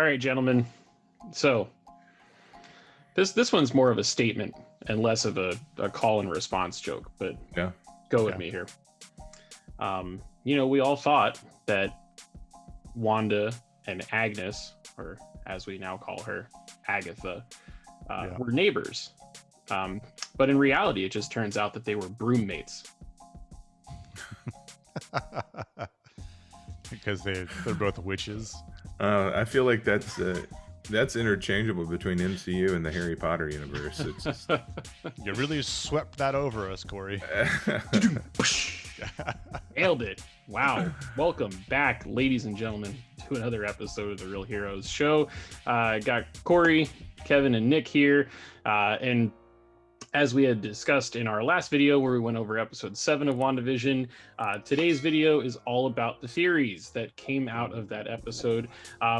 All right, gentlemen. So this one's more of a statement and less of a call and response joke, but Yeah. go with me here. We all thought that Wanda and Agnes, or as we now call her, Agatha, were neighbors. But in reality, it just turns out that they were broom mates. Because they're both witches. I feel like that's interchangeable between MCU and the Harry Potter universe. It's just... You really swept that over us, Corey. Nailed it. Wow. Welcome back, ladies and gentlemen, to another episode of the Real Heroes Show. Got Corey, Kevin, and Nick here. And as we had discussed in our last video where we went over episode 7 of WandaVision, today's video is all about the theories that came out of that episode,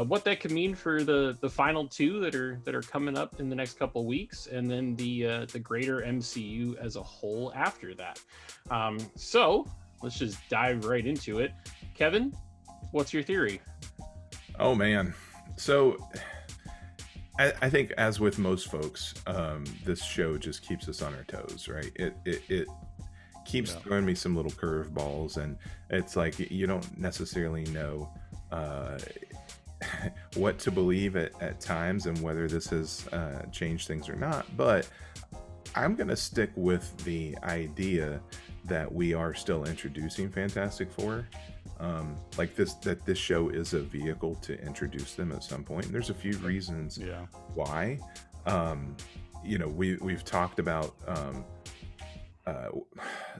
what that could mean for the final two that are coming up in the next couple weeks, and then the greater MCU as a whole after that. So let's just dive right into it. Kevin, what's your theory? Oh man, so I think, as with most folks, this show just keeps us on our toes, right? It keeps throwing me some little curveballs, and it's like you don't necessarily know what to believe at times, and whether this has changed things or not. But I'm gonna stick with the idea that we are still introducing Fantastic Four. That this show is a vehicle to introduce them at some point. And there's a few reasons why. We've talked about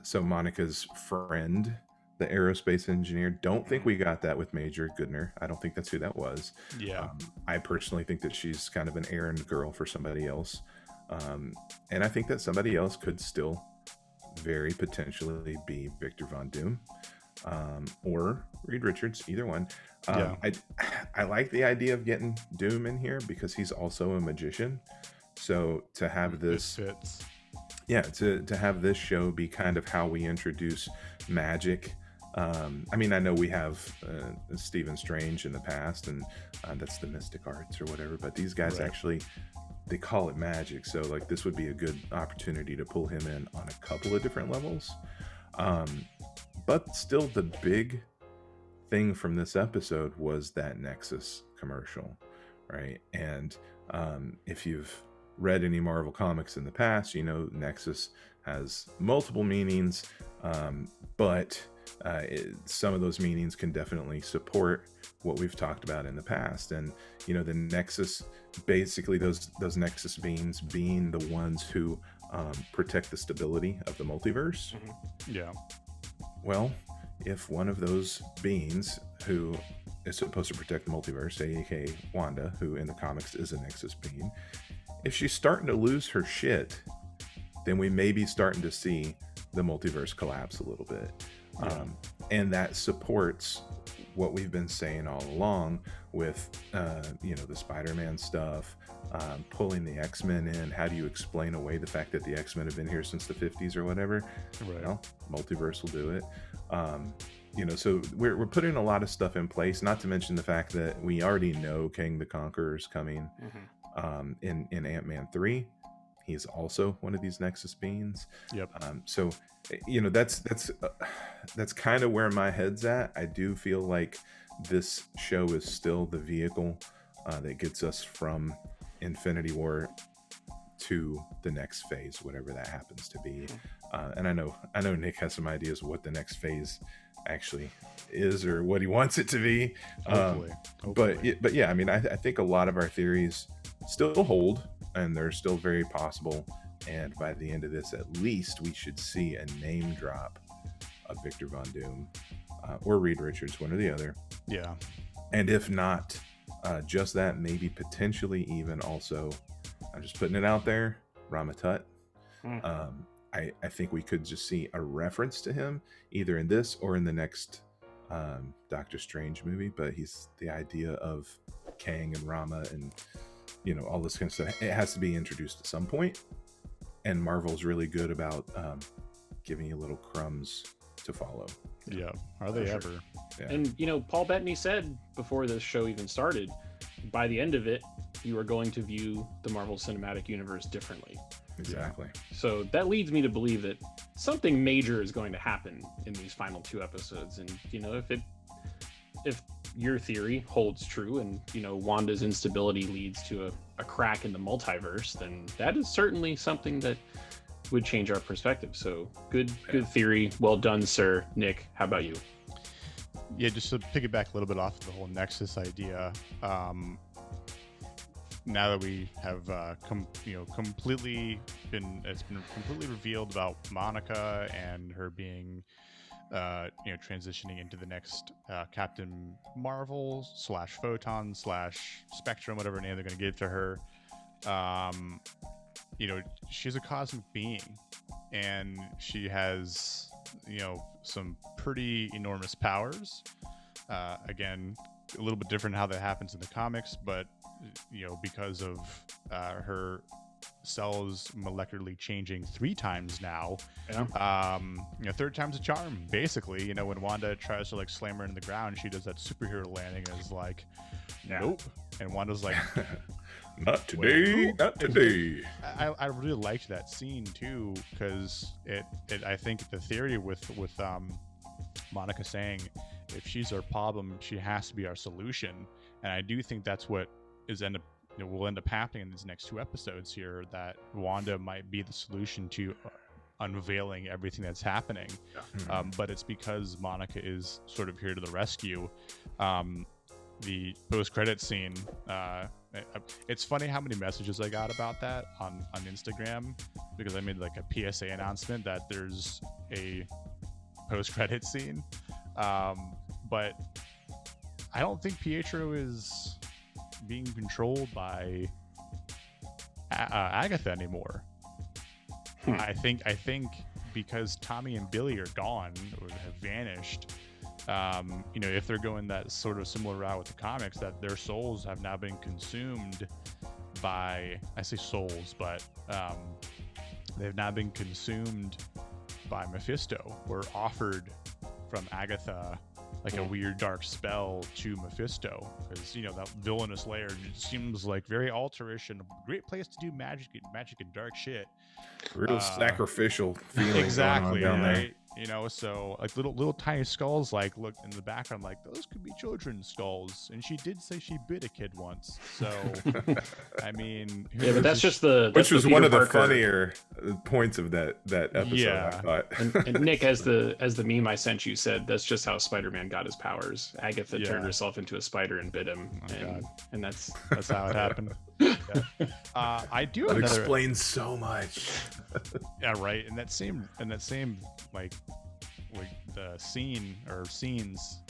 so Monica's friend, the aerospace engineer. Don't think we got that with Major Goodner. I don't think that's who that was. I personally think that she's kind of an errand girl for somebody else. And I think that somebody else could still very potentially be Victor Von Doom. Or Reed Richards, either one. I like the idea of getting Doom in here because he's also a magician. So to have this fits. To have this show be kind of how we introduce magic. I know we have Stephen Strange in the past, and that's the mystic arts or whatever, but these guys actually, they call it magic. So like this would be a good opportunity to pull him in on a couple of different levels. But still, the big thing from this episode was that Nexus commercial, right? And if you've read any Marvel comics in the past, you know Nexus has multiple meanings, but some of those meanings can definitely support what we've talked about in the past. And the Nexus, basically those Nexus beings being the ones who protect the stability of the multiverse. Well, if one of those beings who is supposed to protect the multiverse, aka Wanda, who in the comics is a Nexus being, if she's starting to lose her shit, then we may be starting to see the multiverse collapse a little bit. And that supports what we've been saying all along with, the Spider-Man stuff, pulling the X-Men in. How do you explain away the fact that the X-Men have been here since the 50s or whatever? Right. Well, multiverse will do it. So we're putting a lot of stuff in place, not to mention the fact that we already know Kang the Conqueror's coming in Ant-Man 3. He's also one of these Nexus beings. That's kind of where my head's at. I do feel like this show is still the vehicle that gets us from Infinity War to the next phase, whatever that happens to be. And I know Nick has some ideas of what the next phase actually is or what he wants it to be. Hopefully. But yeah, I think a lot of our theories still hold, and they're still very possible. And by the end of this, at least we should see a name drop of Victor Von Doom or Reed Richards, one or the other. Yeah. And if not just that, maybe potentially even also, I'm just putting it out there, Rama Tut. I think we could just see a reference to him either in this or in the next Doctor Strange movie. But he's the idea of Kang and Rama and all this kind of stuff. It has to be introduced at some point. And Marvel's really good about giving you little crumbs to follow. Yeah. Are they ever? Yeah. And Paul Bettany said before this show even started by the end of it, you are going to view the Marvel Cinematic Universe differently. Exactly. So that leads me to believe that something major is going to happen in these final 2 episodes. And, if your theory holds true and, Wanda's instability leads to a crack in the multiverse, then that is certainly something that would change our perspective. So good theory. Well done, sir. Nick, how about you? Yeah, just to piggyback a little bit off the whole Nexus idea. Now that we have completely been revealed about Monica and her being transitioning into the next Captain Marvel / Photon / Spectrum, whatever name they're going to give to her. She's a cosmic being, and she has some pretty enormous powers. Again, a little bit different how that happens in the comics, but because of her cells molecularly changing 3 times now, third time's a charm, basically. When Wanda tries to slam her into the ground, she does that superhero landing and is like, nope, and Wanda's like, not today, not today. I really liked that scene too, because I think the theory with Monica saying, if she's our problem, she has to be our solution, and I do think that's what will end up happening in these next 2 episodes here, that Wanda might be the solution to unveiling everything that's happening. But it's because Monica is sort of here to the rescue. The post-credit scene, it's funny how many messages I got about that on Instagram, because I made a PSA announcement that there's a post-credit scene, but I don't think Pietro is being controlled by Agatha anymore. I think because Tommy and Billy are gone or have vanished, if they're going that sort of similar route with the comics, that their souls have now been consumed by, I say souls, but they've now been consumed by Mephisto, or offered from Agatha a weird dark spell to Mephisto, because that villainous lair seems very alterish and a great place to do magic and dark shit. Real sacrificial feeling. Exactly, down there. right? So little tiny skulls, look in the background, those could be children's skulls, and she did say she bit a kid once. So I mean, but that's just which was Peter one of the Parker. funnier points of that episode. Yeah. I thought. And Nick, as the meme I sent you said, that's just how Spider-Man got his powers. Agatha turned herself into a spider and bit him, and that's how it happened. I do That have another. explains so much. Yeah, right. And that same the scene or scenes.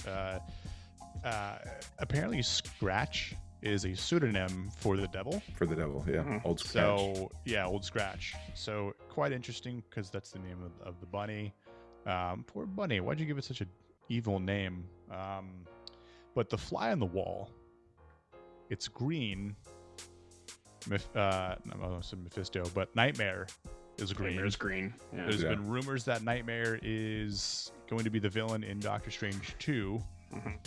Apparently, Scratch is a pseudonym for the devil. For the devil, yeah. Mhm. Old Scratch. So yeah, Old Scratch. So quite interesting, because that's the name of the bunny. Poor bunny. Why'd you give it such an evil name? But the fly on the wall, it's green. Mephisto, but Nightmare is green. Nightmare's green. Yeah. There's been rumors that Nightmare is going to be the villain in Doctor Strange 2. Mhm.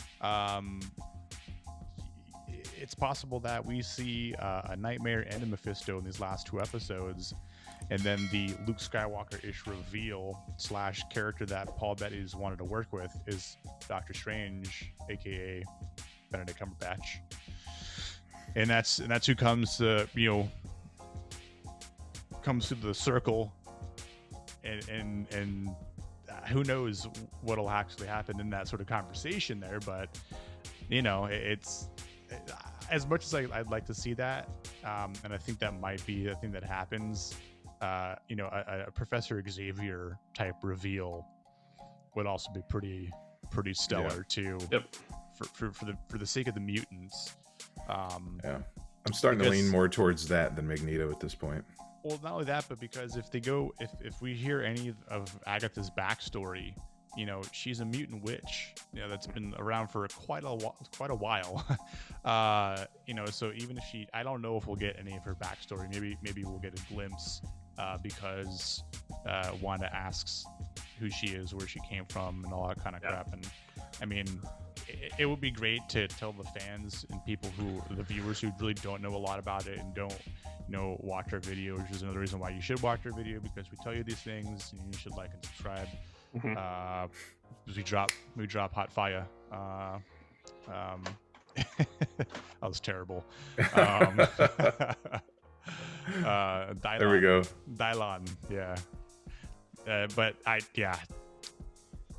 It's possible that we see a Nightmare and a Mephisto in these last 2 episodes, and then the Luke Skywalker-ish reveal / character that Paul Bettys wanted to work with is Doctor Strange, aka Benedict Cumberbatch. And that's who comes to the circle, and who knows what'll actually happen in that sort of conversation there. But it's as much as I'd like to see that, and I think that might be the thing that happens. A Professor Xavier type reveal would also be pretty stellar too. Yep. For the sake of the mutants. Yeah, I'm starting to lean more towards that than Magneto at this point. Well, not only that, but because if we hear any of Agatha's backstory, she's a mutant witch, that's been around for quite a while. So even if I don't know if we'll get any of her backstory. Maybe we'll get a glimpse, because Wanda asks who she is, where she came from, and all that kind of crap. And I mean, it would be great to tell the fans and people the viewers who really don't know a lot about it and don't watch our video, which is another reason why you should watch our video, because we tell you these things and you should like and subscribe. Because we drop hot fire. That was terrible. Dylon, there we go. Dylon, yeah. But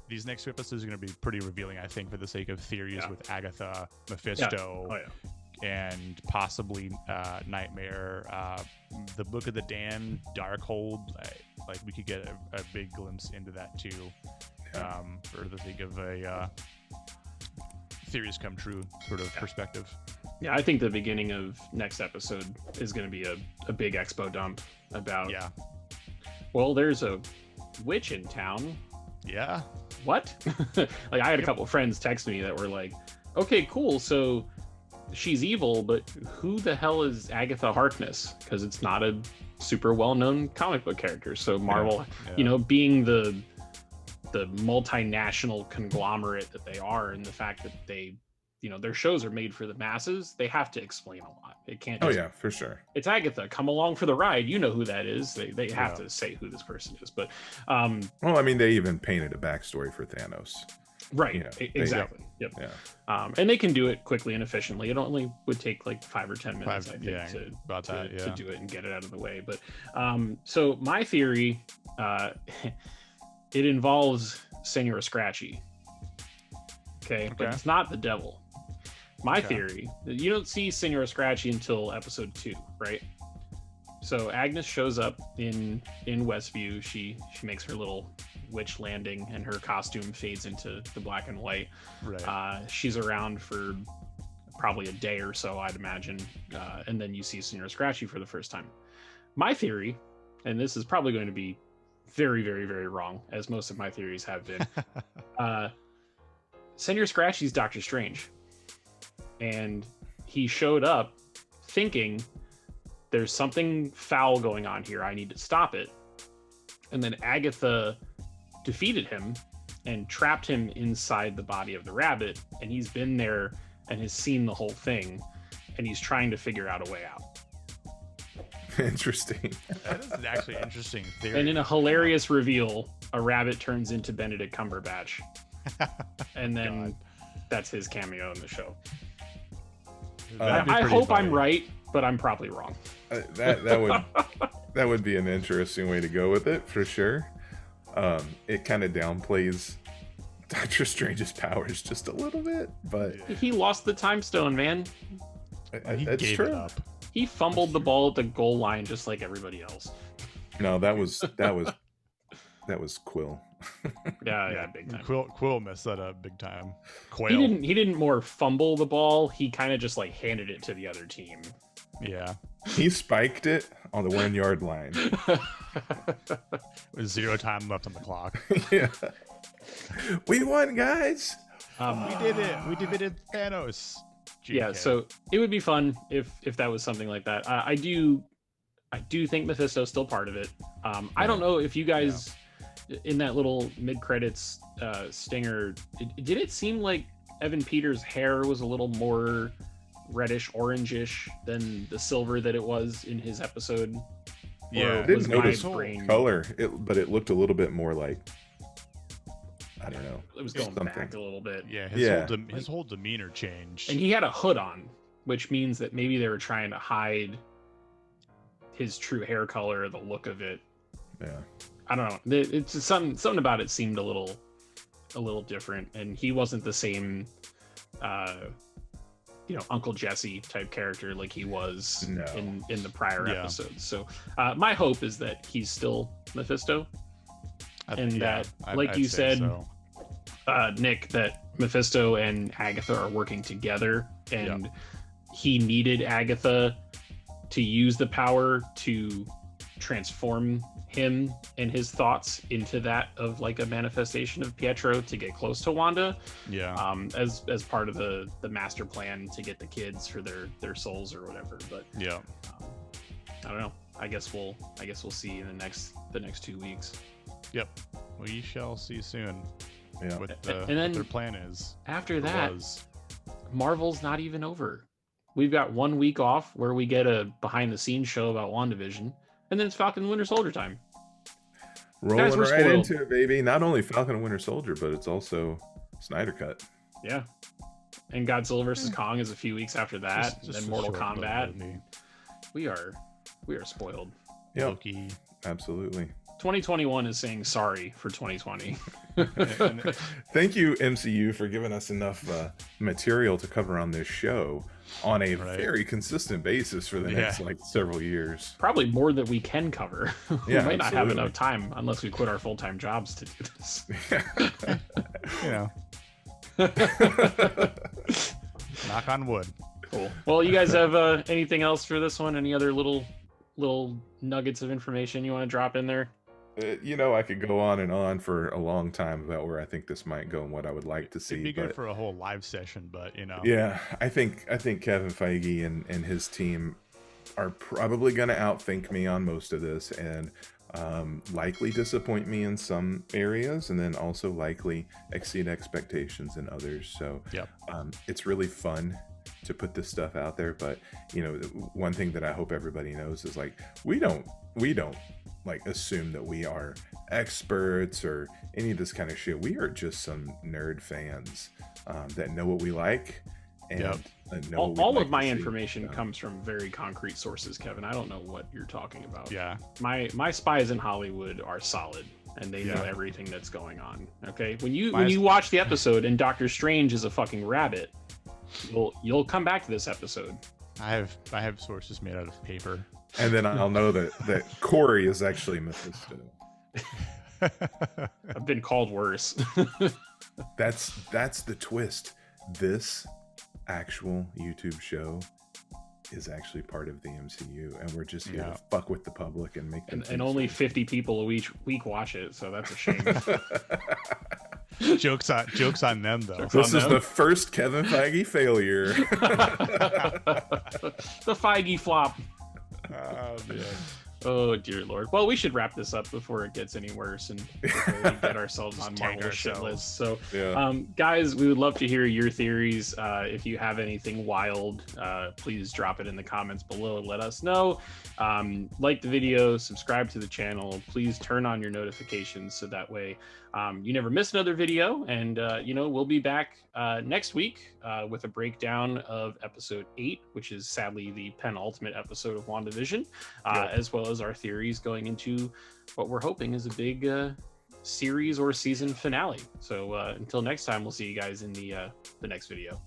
these next two episodes are going to be pretty revealing, I think, for the sake of theories with Agatha, Mephisto, and possibly Nightmare. The Book of the Damned, Darkhold. Like we could get a big glimpse into that too, for the sake of a theories come true sort of perspective. Yeah, I think the beginning of next episode is going to be a big expo dump about. Yeah. Well, there's a witch in town. Yeah. What? Like I had a couple of friends text me that were like, "Okay, cool. So she's evil, but who the hell is Agatha Harkness? Because it's not a super well-known comic book character." So Marvel, being the multinational conglomerate that they are, and the fact that they, their shows are made for the masses, they have to explain a lot. It can't just, for sure. It's Agatha, come along for the ride. You know who that is. They have to say who this person is. But well, I mean, they even painted a backstory for Thanos. Right. Exactly. Yep. Yeah. And they can do it quickly and efficiently. It only would take like 5 or 10 minutes, I think, to do it and get it out of the way. But so my theory, it involves Señor Scratchy. Okay, but it's not the devil. My theory, you don't see Señor Scratchy until episode 2, right? So Agnes shows up in Westview. She makes her little witch landing, and her costume fades into the black and white. Right. She's around for probably a day or so, I'd imagine, and then you see Señor Scratchy for the first time. My theory, and this is probably going to be very, very, very wrong, as most of my theories have been. Señor Scratchy's Doctor Strange, and he showed up thinking there's something foul going on here. I need to stop it. And then Agatha defeated him and trapped him inside the body of the rabbit, and he's been there and has seen the whole thing, and he's trying to figure out a way out. Interesting. That is actually an interesting theory. And in a hilarious reveal, a rabbit turns into Benedict Cumberbatch. And then that's his cameo in the show. I hope I'm right, but I'm probably wrong. That would be an interesting way to go with it, for sure. It kind of downplays Doctor Strange's powers just a little bit, but he lost the time stone, man. That's true. It up. He fumbled the ball at the goal line just like everybody else. No, that was Quill. Yeah, big time. Quill messed that up big time. Quail. He didn't more fumble the ball. He kind of just like handed it to the other team. Yeah. He spiked it on the 1-yard line. With 0 time left on the clock. Yeah. We won, guys. We did it. We defeated Thanos. GK. Yeah, so it would be fun if that was something like that. I do think Mephisto's still part of it. I don't know if you guys in that little mid-credits stinger, did it seem like Evan Peters' hair was a little more reddish orangish than the silver that it was in his episode? Yeah, I didn't notice color, but it looked a little bit more like, I don't know. It was going back a little bit. Yeah, his whole demeanor changed. And he had a hood on, which means that maybe they were trying to hide his true hair color, the look of it. Yeah. I don't know. It's just something about it seemed a little different, and he wasn't the same Uncle Jesse type character like he was in the prior episodes. So my hope is that he's still Mephisto, that, like you said, Nick, that Mephisto and Agatha are working together, and he needed Agatha to use the power to transform him and his thoughts into that of like a manifestation of Pietro to get close to Wanda. As part of the master plan to get the kids for their souls or whatever. But I don't know. I guess we'll see in the next 2 weeks. Yep, we shall see soon. Yeah. what And then their plan is. After or that, was. Marvel's not even over. We've got 1 week off where we get a behind the scenes show about WandaVision, and then it's Falcon and Winter Soldier time. Rolling we're right spoiled. into it, baby. Not only Falcon and Winter Soldier, but it's also Snyder Cut. Yeah. And Godzilla vs. Kong is a few weeks after that, Just and a then Mortal short little Kombat. movie. We are spoiled. Yep. Loki. Absolutely. 2021 is saying sorry for 2020. Thank you, MCU, for giving us enough material to cover on this show on a very consistent basis for the next like several years. Probably more than we can cover. We might not have absolutely. enough time unless we quit our full-time jobs to do this. You know. Knock on wood. Cool. Well, you guys have anything else for this one? Any other little nuggets of information you want to drop in there? You know, I could go on and on for a long time about where I think this might go and what I would like to see. It'd be good for a whole live session, but you know. Yeah, I think Kevin Feige and his team are probably going to outthink me on most of this, and likely disappoint me in some areas, and then also likely exceed expectations in others. So it's really fun to put this stuff out there, but you know, one thing that I hope everybody knows is like we don't like assume that we are experts or any of this kind of shit. We are just some nerd fans that know what we like and know all of my information comes from very concrete sources, Kevin. I don't know what you're talking about. Yeah, my spies in Hollywood are solid and they know everything that's going on. Okay, when you watch the episode and Doctor Strange is a fucking rabbit, you'll come back to this episode. I have sources made out of paper. And then I'll know that Corey is actually Mephisto. I've been called worse. That's the twist. This actual YouTube show is actually part of the MCU, and we're just here to fuck with the public and make them. And only 50 people a week watch it, so that's a shame. Jokes on them though. This is the first Kevin Feige failure. The Feige flop. Oh man. Oh dear Lord. Well, we should wrap this up before it gets any worse and before we get ourselves on Marvel shit lists. So, guys, we would love to hear your theories. If you have anything wild, please drop it in the comments below and let us know. Like the video, subscribe to the channel. Please turn on your notifications so that way you never miss another video. And we'll be back next week with a breakdown of episode 8, which is sadly the penultimate episode of WandaVision, as well as our theories going into what we're hoping is a big series or season finale. So until next time, we'll see you guys in the next video.